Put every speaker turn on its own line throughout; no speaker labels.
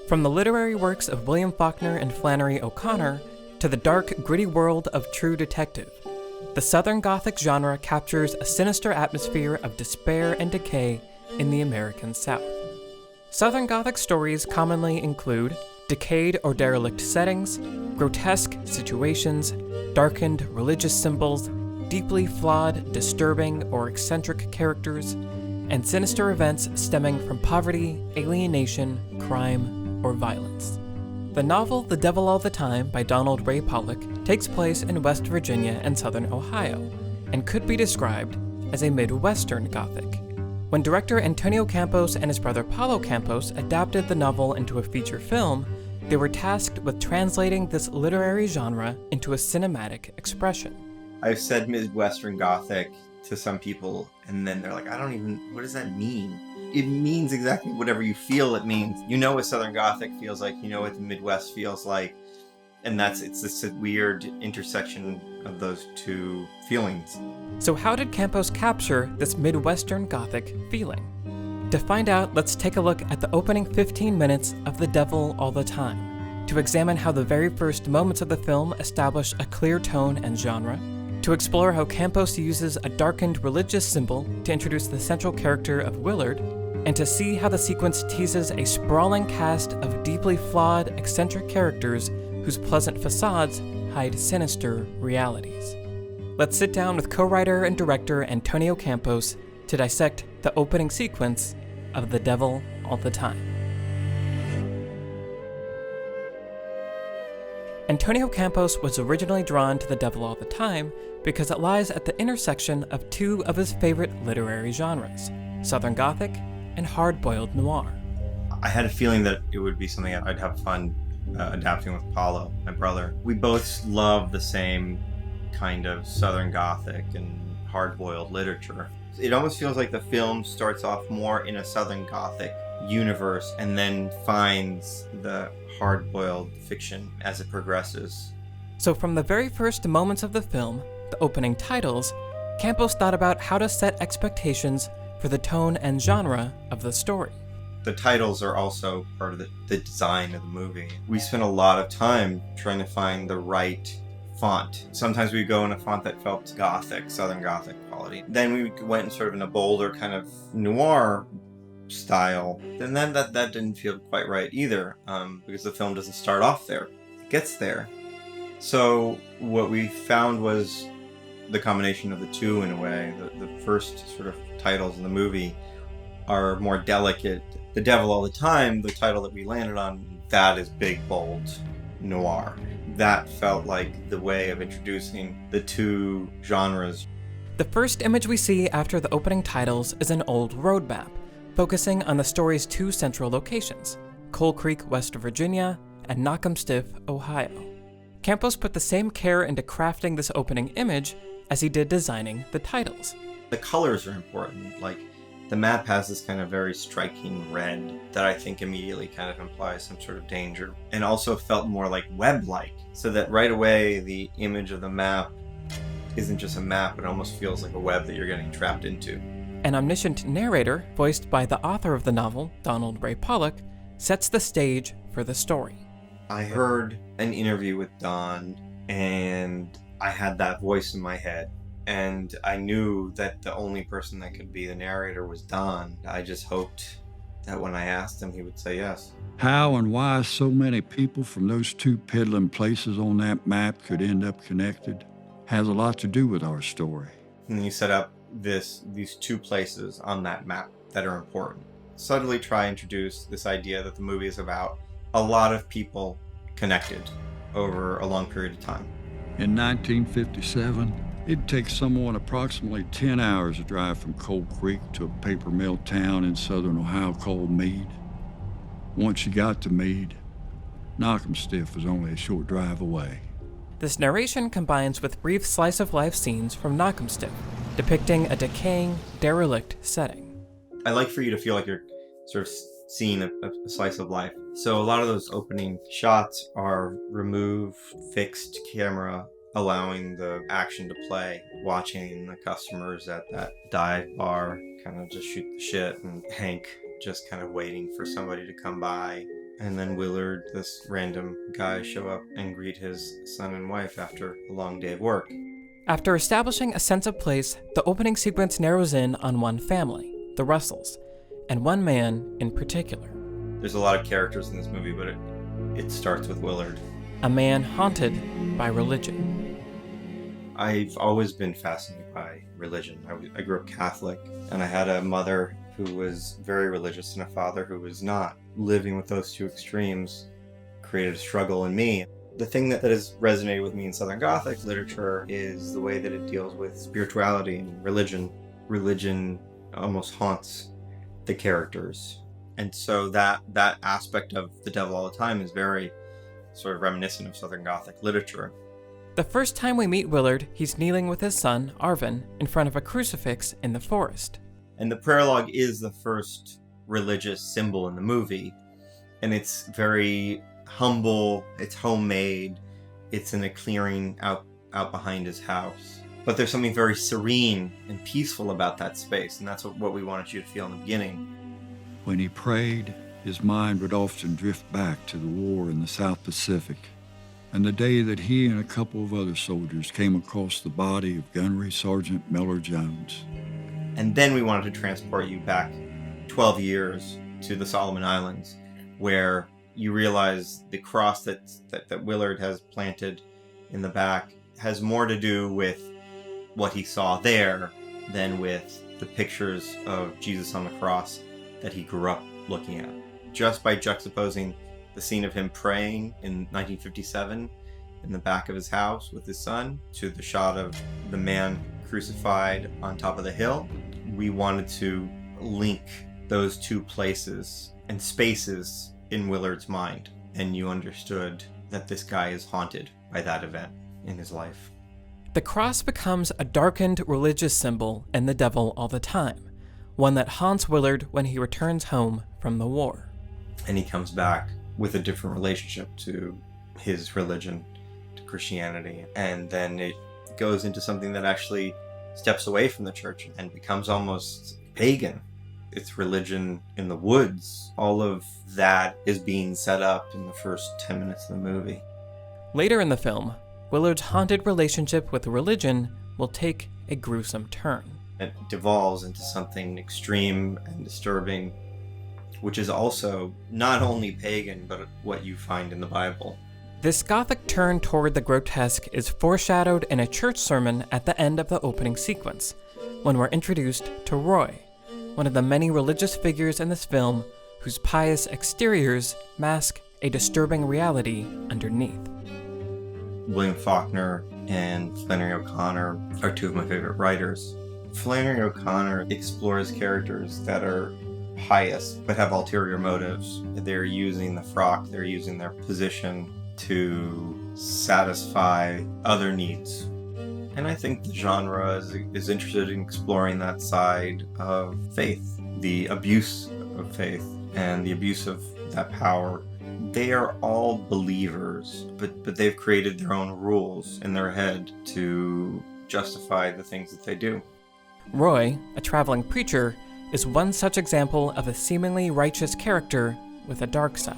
From the literary works of William Faulkner and Flannery O'Connor to the dark, gritty world of True Detective, the Southern Gothic genre captures a sinister atmosphere of despair and decay in the American South. Southern Gothic stories commonly include decayed or derelict settings, grotesque situations, darkened religious symbols, deeply flawed, disturbing, or eccentric characters, and sinister events stemming from poverty, alienation, crime, or violence. The novel The Devil All the Time by Donald Ray Pollock takes place in West Virginia and Southern Ohio, and could be described as a Midwestern Gothic. When director Antonio Campos and his brother Paulo Campos adapted the novel into a feature film, they were tasked with translating this literary genre into a cinematic expression.
I've said Midwestern Gothic to some people, and then they're like, what does that mean? It means exactly whatever you feel it means. You know what Southern Gothic feels like, you know what the Midwest feels like, and it's this weird intersection of those two feelings.
So how did Campos capture this Midwestern Gothic feeling? To find out, let's take a look at the opening 15 minutes of The Devil All the Time, to examine how the very first moments of the film establish a clear tone and genre, to explore how Campos uses a darkened religious symbol to introduce the central character of Willard, and to see how the sequence teases a sprawling cast of deeply flawed, eccentric characters whose pleasant facades hide sinister realities. Let's sit down with co-writer and director Antonio Campos to dissect the opening sequence of The Devil All the Time. Antonio Campos was originally drawn to The Devil All the Time because it lies at the intersection of two of his favorite literary genres, Southern Gothic and hard-boiled noir.
I had a feeling that it would be something I'd have fun adapting with Paulo, my brother. We both love the same kind of Southern Gothic and hard-boiled literature. It almost feels like the film starts off more in a Southern Gothic universe and then finds the hard-boiled fiction as it progresses.
So from the very first moments of the film, the opening titles, Campos thought about how to set expectations for the tone and genre of the story.
The titles are also part of the design of the movie. We spent a lot of time trying to find the right font. Sometimes we'd go in a font that felt Gothic, Southern Gothic quality. Then we went sort of in a bolder kind of noir style. And then that didn't feel quite right either, because the film doesn't start off there. It gets there. So what we found was the combination of the two in a way. The first sort of titles in the movie are more delicate. The Devil All the Time, the title that we landed on, that is big, bold noir. That felt like the way of introducing the two genres.
The first image we see after the opening titles is an old road map, focusing on the story's two central locations, Coal Creek, West Virginia, and Knockemstiff, Ohio. Campos put the same care into crafting this opening image as he did designing the titles.
The colors are important. Like, the map has this kind of very striking red that I think immediately kind of implies some sort of danger, and also felt more like web-like, so that right away the image of the map isn't just a map, it almost feels like a web that you're getting trapped into.
An omniscient narrator, voiced by the author of the novel, Donald Ray Pollock, sets the stage for the story.
I heard an interview with Don, and I had that voice in my head. And I knew that the only person that could be the narrator was Don. I just hoped that when I asked him, he would say yes.
How and why so many people from those two peddling places on that map could end up connected has a lot to do with our story.
And you set up these two places on that map that are important. Subtly try to introduce this idea that the movie is about a lot of people connected over a long period of time.
In 1957, it'd take someone approximately 10 hours to drive from Coal Creek to a paper mill town in southern Ohio called Meade. Once you got to Meade, Knockemstiff was only a short drive away.
This narration combines with brief slice-of-life scenes from Knockemstiff, depicting a decaying, derelict setting.
I like for you to feel like you're sort of seeing a slice of life. So a lot of those opening shots are remove, fixed camera, allowing the action to play, watching the customers at that dive bar kind of just shoot the shit, and Hank just kind of waiting for somebody to come by. And then Willard, this random guy, show up and greet his son and wife after a long day of work.
After establishing a sense of place, the opening sequence narrows in on one family, the Russells, and one man in particular.
There's a lot of characters in this movie, but it starts with Willard.
A man haunted by religion.
I've always been fascinated by religion. I grew up Catholic, and I had a mother who was very religious and a father who was not. Living with those two extremes created a struggle in me. The thing that has resonated with me in Southern Gothic literature is the way that it deals with spirituality and religion. Religion almost haunts the characters. And so that aspect of the devil all the time is very sort of reminiscent of Southern Gothic literature.
The first time we meet Willard, he's kneeling with his son, Arvin, in front of a crucifix in the forest.
And the prayer log is the first religious symbol in the movie. And it's very humble, it's homemade, it's in a clearing out behind his house. But there's something very serene and peaceful about that space, and that's what we wanted you to feel in the beginning.
When he prayed, his mind would often drift back to the war in the South Pacific, and the day that he and a couple of other soldiers came across the body of Gunnery Sergeant Miller Jones.
And then we wanted to transport you back 12 years to the Solomon Islands, where you realize the cross that Willard has planted in the back has more to do with what he saw there than with the pictures of Jesus on the cross that he grew up looking at. Just by juxtaposing the scene of him praying in 1957 in the back of his house with his son to the shot of the man crucified on top of the hill, we wanted to link those two places and spaces in Willard's mind, and you understood that this guy is haunted by that event in his life.
The cross becomes a darkened religious symbol in The Devil All the Time, one that haunts Willard when he returns home from the war.
And he comes back with a different relationship to his religion, to Christianity, and then it goes into something that actually steps away from the church and becomes almost pagan. It's religion in the woods. All of that is being set up in the first 10 minutes of the movie.
Later in the film, Willard's haunted relationship with religion will take a gruesome turn.
It devolves into something extreme and disturbing, which is also not only pagan, but what you find in the Bible.
This Gothic turn toward the grotesque is foreshadowed in a church sermon at the end of the opening sequence, when we're introduced to Roy, one of the many religious figures in this film whose pious exteriors mask a disturbing reality underneath.
William Faulkner and Flannery O'Connor are two of my favorite writers. Flannery O'Connor explores characters that are pious but have ulterior motives. They're using the frock, they're using their position to satisfy other needs. And I think the genre is interested in exploring that side of faith, the abuse of faith and the abuse of that power. They are all believers, but they've created their own rules in their head to justify the things that they do.
Roy, a traveling preacher, is one such example of a seemingly righteous character with a dark side.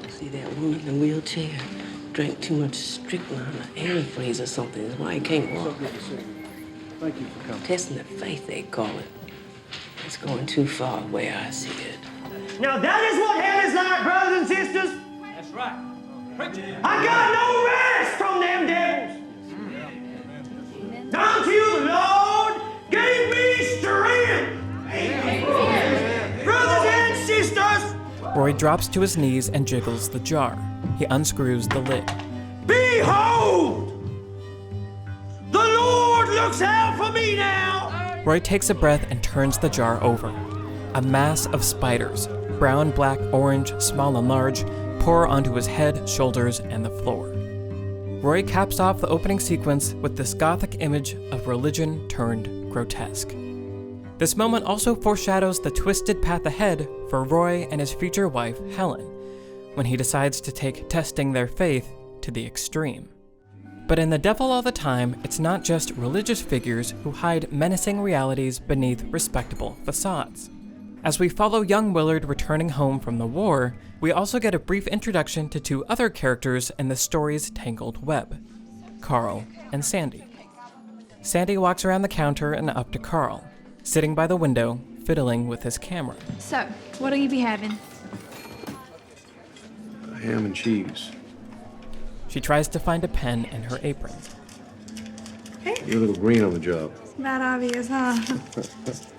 See that woman in the wheelchair? Drank too much strychnine or antifreeze or something. That's why he can't walk.
Thank you for coming.
Testing the faith, they call it. It's going too far the way I see it.
Now that is what hell is like, brothers and sisters.
That's right.
I got no rest from them devils. Until the Lord gave me strength. Amen. Brothers and sisters.
Roy drops to his knees and jiggles the jar. He unscrews the lid.
Behold! The Lord looks out for me now!
Roy takes a breath and turns the jar over. A mass of spiders, brown, black, orange, small and large, pour onto his head, shoulders, and the floor. Roy caps off the opening sequence with this Gothic image of religion turned grotesque. This moment also foreshadows the twisted path ahead for Roy and his future wife, Helen, when he decides to take testing their faith to the extreme. But in The Devil All the Time, it's not just religious figures who hide menacing realities beneath respectable facades. As we follow young Willard returning home from the war, we also get a brief introduction to two other characters in the story's tangled web, Carl and Sandy. Sandy walks around the counter and up to Carl, sitting by the window, fiddling with his camera.
So, what'll you be having?
Ham and cheese.
She tries to find a pen in her apron.
You're a little green on the job.
Not obvious, huh?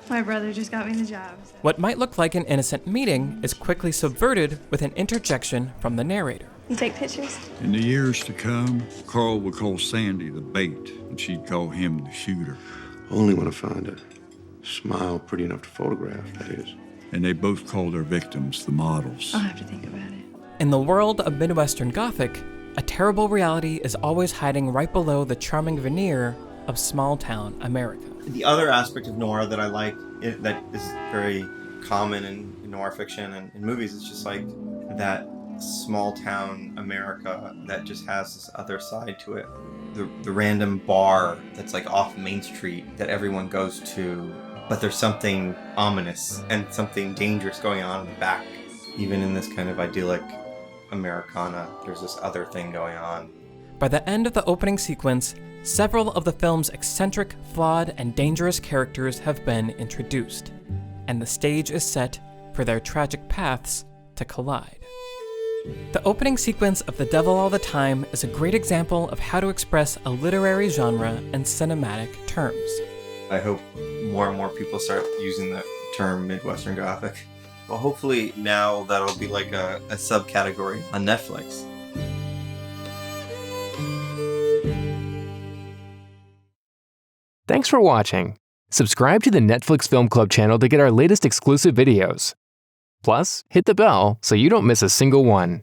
My brother just got me the job.
What might look like an innocent meeting is quickly subverted with an interjection from the narrator.
You take pictures?
In the years to come, Carl would call Sandy the bait, and she'd call him the shooter.
Only when I find a smile pretty enough to photograph, that is.
And they both called their victims the models.
I'll have to think about it.
In the world of Midwestern Gothic, a terrible reality is always hiding right below the charming veneer of small-town America.
The other aspect of noir that I like, that is very common in noir fiction and in movies, is just like that small-town America that just has this other side to it. The random bar that's like off Main Street that everyone goes to, but there's something ominous and something dangerous going on in the back. Even in this kind of idyllic Americana, there's this other thing going on.
By the end of the opening sequence, several of the film's eccentric, flawed, and dangerous characters have been introduced, and the stage is set for their tragic paths to collide. The opening sequence of The Devil All the Time is a great example of how to express a literary genre in cinematic terms.
I hope more and more people start using the term Midwestern Gothic. Well, hopefully now that'll be like a subcategory on Netflix.
Thanks for watching. Subscribe to the Netflix Film Club channel to get our latest exclusive videos. Plus, hit the bell so you don't miss a single one.